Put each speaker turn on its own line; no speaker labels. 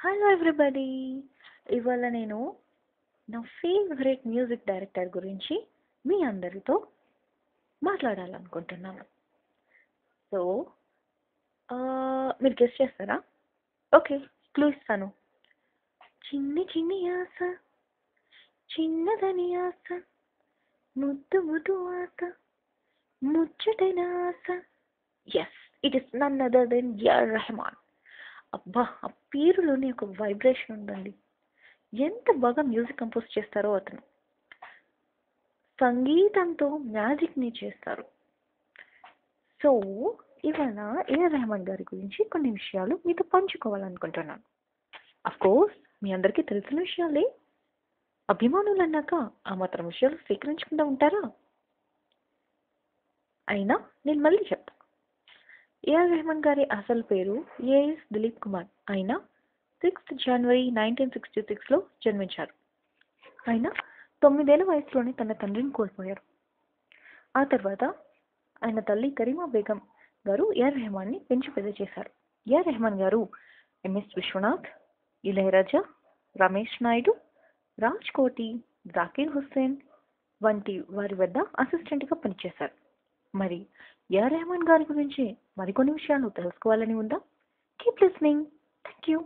Hello everybody. ఇవాళ నేను నా ఫేవరెట్ మ్యూజిక్ డైరెక్టర్ గురించి మీ అందరితో మాట్లాడాలనుకుంటున్నాను. సో మీరు గెస్ట్ చేస్తారా? ఓకే, క్లూ ఇస్తాను. చిన్ని చిన్ని ఆశ, చిన్నదని ఆశ, ముద్దు ముద్దు ఆశ, ముచ్చటైన ఆశ. Yes, it is none other than A R Rahman. అబ్బా, ఆ పేరులోని ఒక వైబ్రేషన్ ఉందండి. ఎంత బాగా మ్యూజిక్ కంపోజ్ చేస్తారో అతను. సంగీతంతో మ్యాజిక్ని చేస్తారు. సో ఇవాళ ఏఆర్ రెహమాన్ గారి గురించి కొన్ని విషయాలు మీతో పంచుకోవాలనుకుంటున్నాను. కోర్స్ మీ అందరికీ తెలిసిన విషయాలే. అభిమానులు అన్నాక ఆ మాత్రం విషయాలు స్వీకరించకుండా ఉంటారా? అయినా నేను మళ్ళీ చెప్తా. ఏఆర్ రెహమాన్ గారి అసలు పేరు ఏఎస్ దిలీప్ కుమార్. ఆయన 6 జనవరి 1966లో జన్మించారు. ఆయన 9 వయసులోనే తన తండ్రిని కోల్పోయారు. ఆ తర్వాత ఆయన తల్లి కరీమా బేగం గారు ఏఆర్ రెహమాన్ని పెంచి పెద్ద చేశారు. ఏఆర్ రెహమాన్ గారు ఎంఎస్ విశ్వనాథ్, ఇళయరాజా, రమేష్ నాయుడు, రాజ్ కోటి, జాకీర్ హుస్సేన్ వంటి వారి వద్ద అసిస్టెంట్గా పనిచేశారు. మరి ఏఆర్ రెహమాన్ గారి గురించి మరికొన్ని విషయాలు తెలుసుకోవాలని ఉందా? Keep listening. Thank you.